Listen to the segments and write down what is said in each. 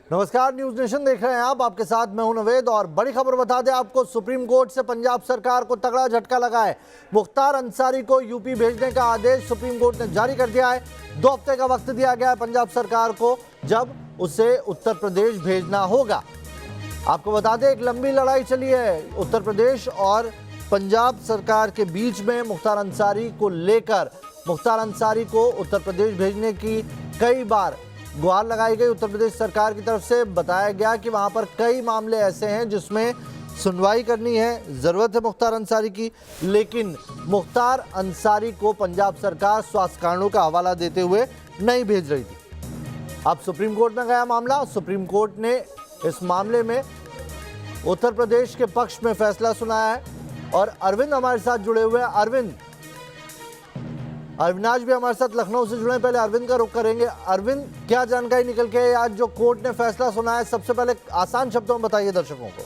नमस्कार, news nation देख रहे हैं आप। आपके साथ मैं हूं नवेद और बड़ी खबर बता दें आपको, सुप्रीम कोर्ट से पंजाब सरकार को तगड़ा झटका लगा है। मुख्तार अंसारी को यूपी भेजने का आदेश सुप्रीम कोर्ट ने जारी कर दिया है। 2 हफ्ते का वक्त दिया गया है पंजाब सरकार को, जब उसे उत्तर प्रदेश भेजना होगा। आपको बता दें, एक लंबी लड़ाई चली है उत्तर प्रदेश और पंजाब सरकार के बीच में मुख्तार अंसारी को लेकर। मुख्तार अंसारी को उत्तर प्रदेश भेजने की कई बार गुहार लगाई गई उत्तर प्रदेश सरकार की तरफ से। बताया गया कि वहां पर कई मामले ऐसे हैं जिसमें सुनवाई करनी है, जरूरत है मुख्तार अंसारी की, लेकिन मुख्तार अंसारी को पंजाब सरकार स्वास्थ्य कारणों का हवाला देते हुए नहीं भेज रही थी। अब सुप्रीम कोर्ट में गया मामला। सुप्रीम कोर्ट ने इस मामले में उत्तर प्रदेश के पक्ष में फैसला सुनाया है और अरविंद हमारे साथ जुड़े हुए हैं। अविनाश भी हमारे साथ लखनऊ से जुड़े हैं। पहले अरविंद का रुख करेंगे। अरविंद, क्या जानकारी निकल के आज जो कोर्ट ने फैसला सुनाया है, सबसे पहले आसान शब्दों में बताइए दर्शकों को।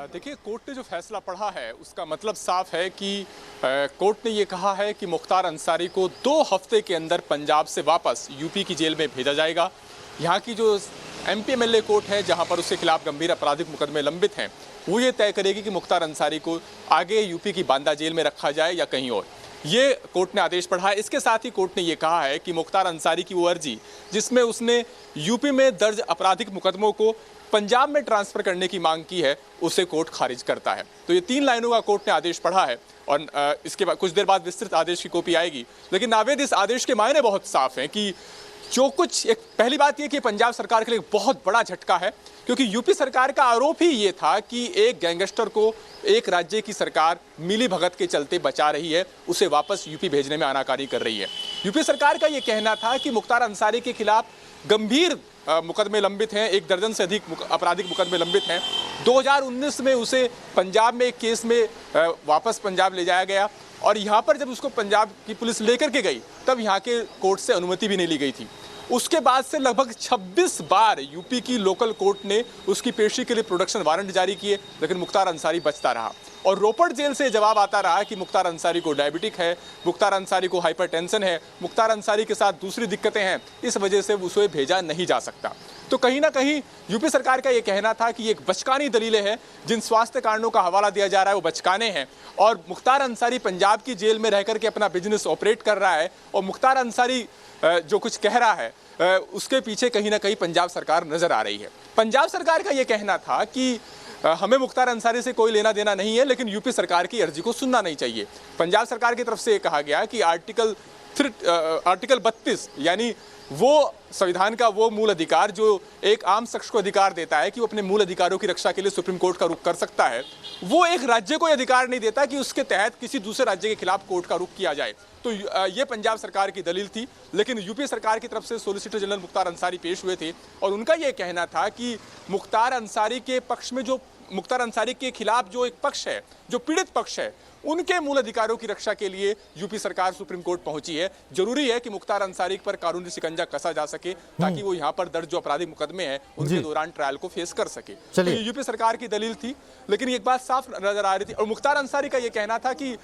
देखिए, कोर्ट ने जो फैसला पढ़ा है उसका मतलब साफ है कि कोर्ट ने ये कहा है कि मुख्तार अंसारी को 2 हफ्ते के अंदर पंजाब से वापस यूपी की जेल में भेजा जाएगा। यहाँ की जो एमपी एमएलए कोर्ट है, जहाँ पर उसके खिलाफ गंभीर आपराधिक मुकदमे लंबित हैं, वो ये तय करेगी कि मुख्तार अंसारी को आगे यूपी की बांदा जेल में रखा जाए या कहीं और। ये कोर्ट ने आदेश पढ़ा है। इसके साथ ही कोर्ट ने ये कहा है कि मुख्तार अंसारी की वो अर्जी जिसमें उसने यूपी में दर्ज आपराधिक मुकदमों को पंजाब में ट्रांसफर करने की मांग की है, उसे कोर्ट खारिज करता है। तो ये 3 लाइनों का कोर्ट ने आदेश पढ़ा है और इसके बाद कुछ देर बाद विस्तृत आदेश की कॉपी आएगी। लेकिन नावेद, इस आदेश के मायने बहुत साफ हैं कि जो कुछ एक पहली बात यह कि पंजाब सरकार के लिए बहुत बड़ा झटका है, क्योंकि यूपी सरकार का आरोप ही ये था कि एक गैंगस्टर को एक राज्य की सरकार मिली भगत के चलते बचा रही है, उसे वापस यूपी भेजने में आनाकानी कर रही है। यूपी सरकार का ये कहना था कि मुख्तार अंसारी के खिलाफ गंभीर मुकदमे लंबित हैं, 1 दर्जन से अधिक आपराधिक मुकदमे लंबित हैं। 2019 में उसे पंजाब में एक केस में वापस पंजाब ले जाया गया और यहाँ पर जब उसको पंजाब की पुलिस लेकर के गई तब यहाँ के कोर्ट से अनुमति भी नहीं ली गई थी। उसके बाद से लगभग 26 बार यूपी की लोकल कोर्ट ने उसकी पेशी के लिए प्रोडक्शन वारंट जारी किए, लेकिन मुख्तार अंसारी बचता रहा। और रोपड़ जेल से जवाब आता रहा कि मुख्तार अंसारी को डायबिटिक है, मुख्तार अंसारी को हाइपरटेंशन है, मुख्तार अंसारी के साथ दूसरी दिक्कतें हैं, इस वजह से उसे भेजा नहीं जा सकता। तो कहीं ना कहीं यूपी सरकार का ये कहना था कि ये एक बचकानी दलीलें हैं, जिन स्वास्थ्य कारणों का हवाला दिया जा रहा है वो बचकाने हैं, और मुख्तार अंसारी पंजाब की जेल में रह करके अपना बिजनेस ऑपरेट कर रहा है, और मुख्तार अंसारी जो कुछ कह रहा है उसके पीछे कहीं ना कहीं पंजाब सरकार नजर आ रही है। पंजाब सरकार का ये कहना था कि हमें मुख्तार अंसारी से कोई लेना देना नहीं है, लेकिन यूपी सरकार की अर्जी को सुनना नहीं चाहिए। पंजाब सरकार की तरफ से ये कहा गया कि आर्टिकल 32 यानी वो संविधान का वो मूल अधिकार जो एक आम शख्स को अधिकार देता है कि वो अपने मूल अधिकारों की रक्षा के लिए सुप्रीम कोर्ट का रुख कर सकता है, वो एक राज्य को अधिकार नहीं देता कि उसके तहत किसी दूसरे राज्य के खिलाफ कोर्ट का रुख किया जाए। तो ये पंजाब सरकार की दलील थी। लेकिन यूपी सरकार की तरफ से सॉलिसिटर जनरल मुख्तार अंसारी पेश हुए थे और उनका ये कहना था कि मुख्तार अंसारी के पक्ष में जो मुख्तार अंसारी के खिलाफ जो एक पक्ष है, जो पीड़ित पक्ष है, उनके मूल अधिकारों की रक्षा के लिए यूपी सरकार सुप्रीम कोर्ट पहुंची है। जरूरी है कि मुख्तार अंसारी पर कानूनी शिकंजा कसा जा सके ताकि वो यहाँ पर दर्ज जो आपराधिक मुकदमे हैं उनके दौरान ट्रायल को फेस कर सके। तो ये यूपी सरकार की दलील थी, लेकिन एक बात साफ नजर आ रही थी। और मुख्तार अंसारी का ये कहना था कि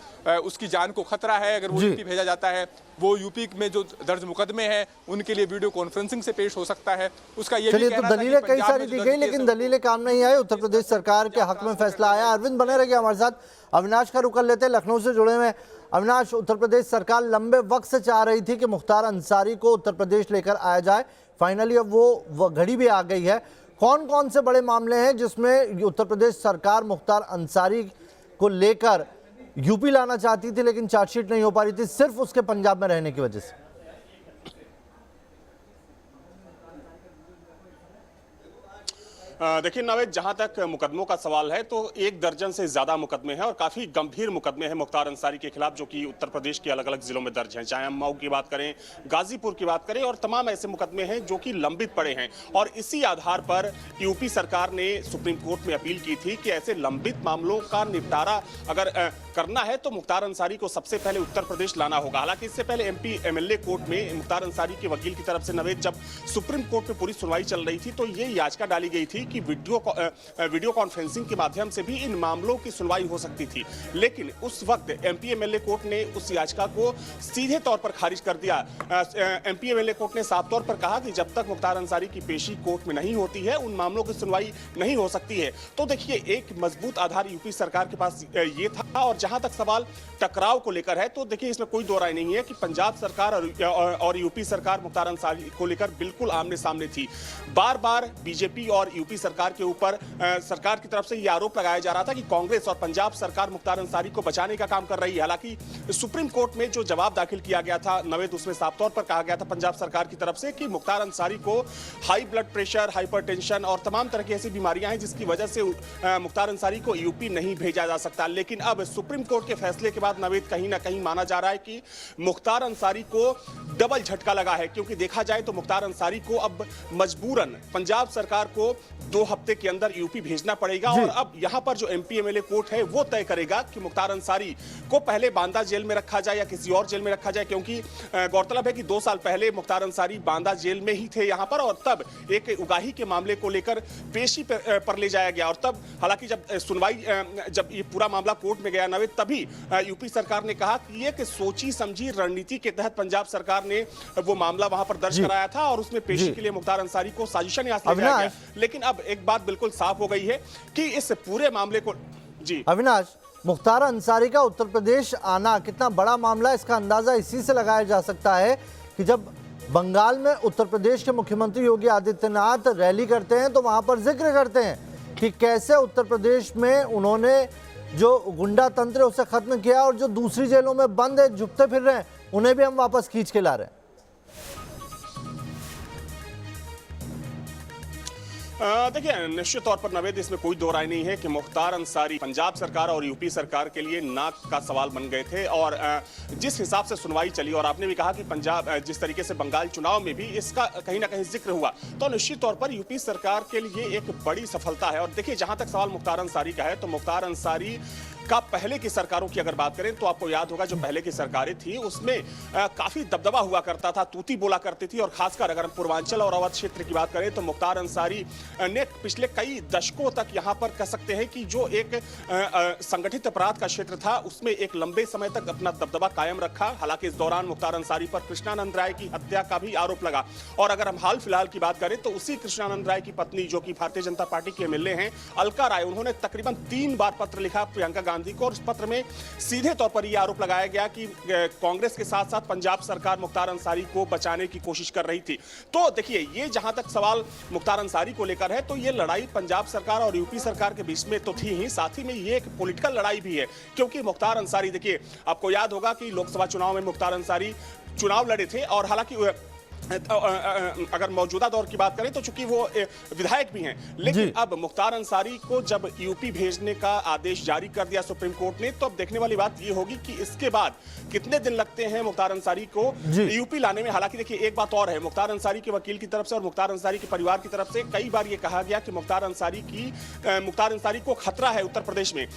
उसकी जान को खतरा है अगर वो यूपी भेजा जाता है। वो यूपी में जो दर्ज मुकदमे हैं उनके लिए वीडियो कॉन्फ्रेंसिंग से पेश हो सकता है। उसका ये भी कहना था कि दलीलें कई सारी दी गई, लेकिन दलीलें काम नहीं आई। उत्तर प्रदेश सरकार के हक में फैसला आया। अरविंद बने रहिए हमारे साथ। अविनाश का रुख कर लेते हैं, लखनऊ से जुड़े हुए। अविनाश, उत्तर प्रदेश सरकार लंबे वक्त से चाह रही थी कि मुख्तार अंसारी को उत्तर प्रदेश लेकर आया जाए। फाइनली अब वो घड़ी भी आ गई है। कौन कौन से बड़े मामले हैं जिसमें उत्तर प्रदेश सरकार मुख्तार अंसारी को लेकर यूपी लाना चाहती थी, लेकिन चार्जशीट नहीं हो पा रही थी सिर्फ उसके पंजाब में रहने की वजह से? देखिए नवेद, जहां तक मुकदमों का सवाल है तो 1 दर्जन से ज्यादा मुकदमे हैं और काफी गंभीर मुकदमे हैं मुख्तार अंसारी के खिलाफ, जो कि उत्तर प्रदेश के अलग अलग जिलों में दर्ज हैं। चाहे हम मऊ की बात करें, गाजीपुर की बात करें, और तमाम ऐसे मुकदमे हैं जो कि लंबित पड़े हैं। और इसी आधार पर यूपी सरकार ने सुप्रीम कोर्ट में अपील की थी कि ऐसे लंबित मामलों का निपटारा अगर करना है तो मुख्तार अंसारी को सबसे पहले उत्तर प्रदेश लाना होगा। हालांकि इससे पहले एमपी एमएलए कोर्ट में मुख्तार अंसारी के वकील की तरफ से नवेद, जब सुप्रीम कोर्ट में पूरी सुनवाई चल रही थी तो ये याचिका डाली गई थी कि वीडियो कॉन्फ्रेंसिंग के माध्यम से भी इन मामलों की सुनवाई हो सकती थी, लेकिन उस वक्त एमपीएमएलए कोर्ट ने उस याचिका को सीधे तौर पर खारिज कर दिया। एमपीएमएलए कोर्ट ने साफ तौर पर कहा कि जब तक मुख्तार अंसारी की पेशी कोर्ट में नहीं होती है उन मामलों की सुनवाई नहीं हो सकती है। तो देखिए, एक मजबूत आधार यूपी सरकार के पास ये था। और जहां तक सवाल टकराव को लेकर है तो देखिए, इसमें कोई दो राय नहीं है कि पंजाब सरकार और यूपी सरकार मुख्तार अंसारी को लेकर बिल्कुल आमने सामने थी। बार बार बीजेपी और यूपी सरकार के ऊपर सरकार की तरफ से यह आरोप लगाया जा रहा था कि कांग्रेस और पंजाब सरकार मुख्तार अंसारी को बचाने का काम कर रही है। हालांकि सुप्रीम कोर्ट में जो जवाब दाखिल किया गया था नवेद, उसमें साफ तौर पर कहा गया था पंजाब सरकार की तरफ से कि मुख्तार अंसारी को हाई ब्लड प्रेशर, हाइपरटेंशन और तमाम तरह की ऐसी बीमारियां हैं जिसकी वजह से मुख्तार अंसारी को यूपी नहीं भेजा जा सकता। लेकिन अब सुप्रीम कोर्ट के फैसले के बाद नवेद कहीं ना कहीं माना जा रहा है कि मुख्तार अंसारी को डबल झटका लगा है, क्योंकि देखा जाए तो मुख्तार अंसारी को अब मजबूरन पंजाब सरकार को 2 हफ्ते के अंदर यूपी भेजना पड़ेगा। और अब यहां पर जो एमपीएमएलए कोर्ट है वो तय करेगा कि मुख्तार अंसारी को पहले बांदा जेल में रखा जाए या किसी और जेल में रखा जाए, क्योंकि गौरतलब है कि 2 साल पहले मुख्तार अंसारी बांदा जेल में ही थे यहां पर, और तब एक उगाही के मामले को लेकर पेशी पर ले जाया गया। और तब हालांकि जब ये पूरा मामला कोर्ट में गया नवेद, तभी यूपी सरकार ने कहा कि एक सोची समझी रणनीति के तहत पंजाब सरकार ने वो मामला वहां पर दर्ज कराया था और उसमें पेशी के लिए मुख्तार अंसारी को साजिशन यहाँ से ले जाया गया। लेकिन अब एक बात बिल्कुल साफ हो गई है कि इस पूरे मामले को जी अविनाश, मुख्तार अंसारी का उत्तर प्रदेश आना कितना बड़ा मामला है, इसका अंदाजा इसी से लगाया जा सकता है कि जब बंगाल में उत्तर प्रदेश के मुख्यमंत्री योगी आदित्यनाथ रैली करते हैं तो वहां पर जिक्र करते हैं कि कैसे उत्तर प्रदेश में उन्होंने जो गुंडा तंत्र है उसे खत्म किया और जो दूसरी जेलों में बंद है, झुकते फिर रहे हैं, उन्हें भी हम वापस खींच के ला रहे हैं। देखिए, निश्चित तौर पर नवेद इसमें कोई दो राय नहीं है कि मुख्तार अंसारी पंजाब सरकार और यूपी सरकार के लिए नाक का सवाल बन गए थे। और जिस हिसाब से सुनवाई चली, और आपने भी कहा कि पंजाब जिस तरीके से बंगाल चुनाव में भी इसका कहीं ना कहीं जिक्र हुआ, तो निश्चित तौर पर यूपी सरकार के लिए एक बड़ी सफलता है। और देखिए, जहां तक सवाल मुख्तार अंसारी का है तो मुख्तार अंसारी का पहले की सरकारों की अगर बात करें तो आपको याद होगा जो पहले की सरकारें थी उसमें काफी दबदबा हुआ करता था, तूती बोला करती थी। और खासकर अगर हम पूर्वांचल और अवध क्षेत्र की बात करें तो मुख्तार अंसारी ने पिछले कई दशकों तक यहां पर कह सकते हैं कि जो एक संगठित अपराध का क्षेत्र था उसमें एक लंबे समय तक अपना दबदबा कायम रखा। हालांकि इस दौरान मुख्तार अंसारी पर कृष्णानंद राय की हत्या का भी आरोप लगा। और अगर हम हाल फिलहाल की बात करें तो उसी कृष्णानंद राय की पत्नी, जो कि भारतीय जनता पार्टी के एमएलए हैं, अलका राय, उन्होंने तकरीबन 3 बार पत्र लिखा प्रियंका गांधी को, और उस पत्र में सीधे तौर पर यह आरोप लगाया गया कि कांग्रेस के साथ साथ पंजाब सरकार मुख्तार अंसारी को बचाने की कोशिश कर रही थी। तो देखिए, ये जहां तक सवाल मुख्तार अंसारी को लेकर है तो ये लड़ाई पंजाब सरकार और यूपी सरकार के बीच में तो थी ही, साथ ही में ये एक पॉलिटिकल लड़ाई भी है। क्योंकि मुख्तार अंसारी, देखिए आपको याद होगा कि लोकसभा चुनाव में मुख्तार अंसारी चुनाव लड़े थे, और हालांकि अगर मौजूदा दौर की बात करें तो चूंकि वो विधायक भी हैं, लेकिन अब मुख्तार अंसारी को जब यूपी भेजने का आदेश जारी कर दिया सुप्रीम कोर्ट ने, तो अब देखने वाली बात ये होगी कि इसके बाद कितने दिन लगते हैं मुख्तार अंसारी को यूपी लाने में। हालांकि देखिए, एक बात और है, मुख्तार अंसारी के वकील की तरफ से और मुख्तार अंसारी के परिवार की तरफ से कई बार ये कहा गया कि मुख्तार अंसारी को खतरा है उत्तर प्रदेश में।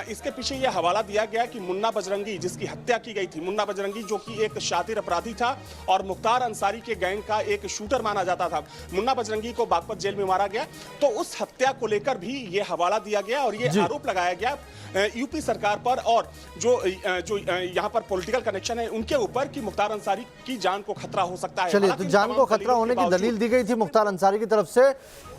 इसके पीछे यह हवाला दिया गया कि मुन्ना बजरंगी, जिसकी हत्या की गई थी, मुन्ना बजरंगी जो कि एक शातिर अपराधी था और मुख्तार अंसारी के गैंग का एक शूटर माना जाता था, मुन्ना बजरंगी को बागपत जेल में मारा गया। तो उस हत्या को लेकर भी यह हवाला दिया गया और यह आरोप लगाया गया यूपी सरकार पर और जो यहां पर पॉलिटिकल कनेक्शन है उनके ऊपर कि मुख्तार अंसारी की जान को खतरा हो सकता है। चलिए, तो जान को खतरा होने की दलील दी गई थी मुख्तार अंसारी की तरफ से,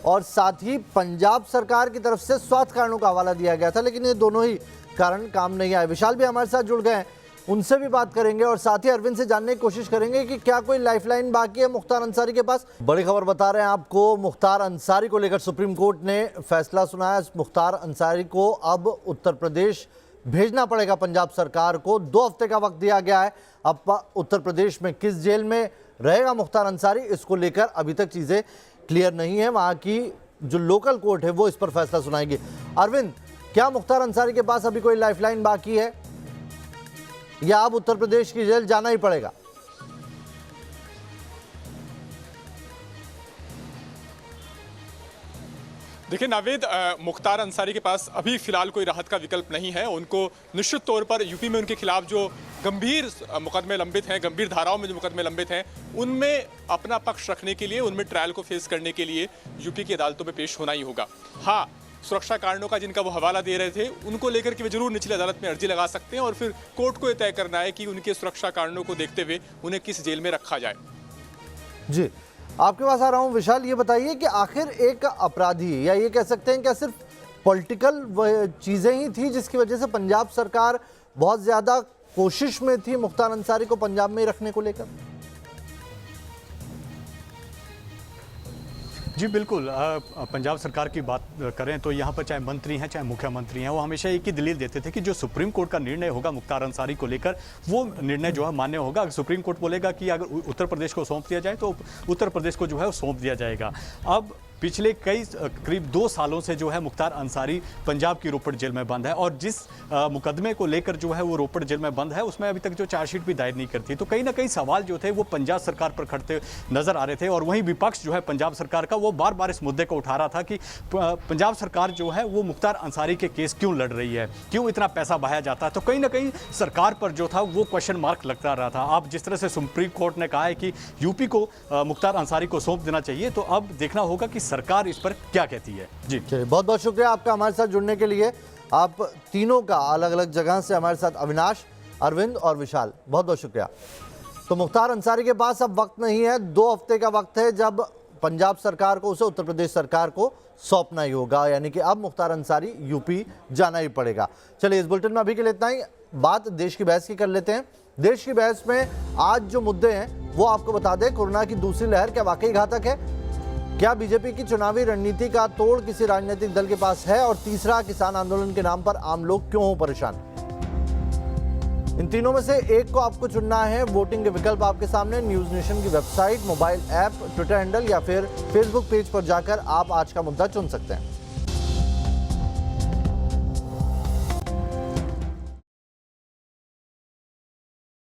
और साथ ही पंजाब सरकार की तरफ से स्वास्थ्य कारणों का हवाला दिया गया था, लेकिन ये दोनों ही कारण काम नहीं आए। विशाल भी हमारे साथ जुड़ गए हैं, उनसे भी बात करेंगे और साथ ही अरविंद से जानने की कोशिश करेंगे कि क्या कोई लाइफलाइन बाकी है मुख्तार अंसारी के पास। बड़ी खबर बता रहे हैं आपको, मुख्तार अंसारी को लेकर सुप्रीम कोर्ट ने फैसला सुनाया। मुख्तार अंसारी को अब उत्तर प्रदेश भेजना पड़ेगा पंजाब सरकार को। 2 हफ्ते का वक्त दिया गया है। अब उत्तर प्रदेश में किस जेल में रहेगा मुख्तार अंसारी, इसको लेकर अभी तक चीज़ें क्लियर नहीं है। वहाँ की जो लोकल कोर्ट है वो इस पर फैसला सुनाएगी। अरविंद, क्या मुख्तार अंसारी के पास अभी कोई लाइफलाइन बाकी है या अब उत्तर प्रदेश की जेल जाना ही पड़ेगा? देखिए नावेद, मुख्तार अंसारी के पास अभी फिलहाल कोई राहत का विकल्प नहीं है। उनको निश्चित तौर पर यूपी में उनके खिलाफ जो गंभीर मुकदमे लंबित हैं, गंभीर धाराओं में जो मुकदमे लंबित हैं, उनमें अपना पक्ष रखने के लिए, उनमें ट्रायल को फेस करने के लिए यूपी की अदालतों में पेश होना ही होगा। हाँ, सुरक्षा कारणों का जिनका वो हवाला दे रहे थे, उनको लेकर के वे जरूर निचली अदालत में अर्जी लगा सकते हैं और फिर कोर्ट को यह तय करना है कि उनके सुरक्षा कारणों को देखते हुए उन्हें किस जेल में रखा जाए। जी, आपके पास आ रहा हूं विशाल, ये बताइए कि आखिर एक अपराधी, या ये कह सकते हैं क्या सिर्फ पॉलिटिकल चीजें ही थी जिसकी वजह से पंजाब सरकार बहुत ज्यादा कोशिश में थी मुख्तार अंसारी को पंजाब में ही रखने को लेकर? जी बिल्कुल, पंजाब सरकार की बात करें तो यहाँ पर चाहे मंत्री हैं चाहे मुख्यमंत्री हैं, वो हमेशा एक ही दलील देते थे कि जो सुप्रीम कोर्ट का निर्णय होगा मुख्तार अंसारी को लेकर, वो निर्णय जो है मान्य होगा। अगर सुप्रीम कोर्ट बोलेगा कि अगर उत्तर प्रदेश को सौंप दिया जाए तो उत्तर प्रदेश को जो है वो सौंप दिया जाएगा। अब पिछले करीब 2 सालों से जो है मुख्तार अंसारी पंजाब की रोपड़ जेल में बंद है और जिस मुकदमे को लेकर जो है वो रोपड़ जेल में बंद है उसमें अभी तक जो चार्जशीट भी दायर नहीं करती। तो कहीं ना कहीं सवाल जो थे वो पंजाब सरकार पर खड़ते नजर आ रहे थे और वहीं विपक्ष जो है पंजाब सरकार का वो बार बार इस मुद्दे को उठा रहा था कि पंजाब सरकार जो है वो मुख्तार अंसारी के केस क्यों लड़ रही है, क्यों इतना पैसा बहाया जाता है। तो कहीं ना कहीं सरकार पर जो था वो क्वेश्चन मार्क लगता रहा था। अब जिस तरह से सुप्रीम कोर्ट ने कहा है कि यूपी को मुख्तार अंसारी को सौंप देना चाहिए, तो अब देखना होगा कि सरकार इस पर क्या कहती है। जी चलिए, बहुत बहुत शुक्रिया आपका हमारे साथ जुड़ने के लिए। आप तीनों का अलग अलग जगह से हमारे साथ, अविनाश, अरविंद और विशाल, बहुत बहुत शुक्रिया। तो मुख्तार अंसारी के पास अब वक्त नहीं है, 2 हफ्ते का वक्त है जब पंजाब सरकार को उसे उत्तर प्रदेश सरकार को सौंपना ही होगा, यानी कि अब मुख्तार अंसारी यूपी जाना ही पड़ेगा। चलिए, इस बुलेटिन में अभी के लिए इतना ही। बात देश की बहस की कर लेते हैं। देश की बहस में आज जो मुद्दे हैं वो आपको बता दें। कोरोना की दूसरी लहर क्या वाकई घातक है? क्या बीजेपी की चुनावी रणनीति का तोड़ किसी राजनीतिक दल के पास है? और तीसरा, किसान आंदोलन के नाम पर आम लोग क्यों हो परेशान? इन तीनों में से एक को आपको चुनना है। वोटिंग के विकल्प आपके सामने। न्यूज नेशन की website, mobile app, Twitter handle या फिर फेसबुक पेज पर जाकर आप आज का मुद्दा चुन सकते हैं।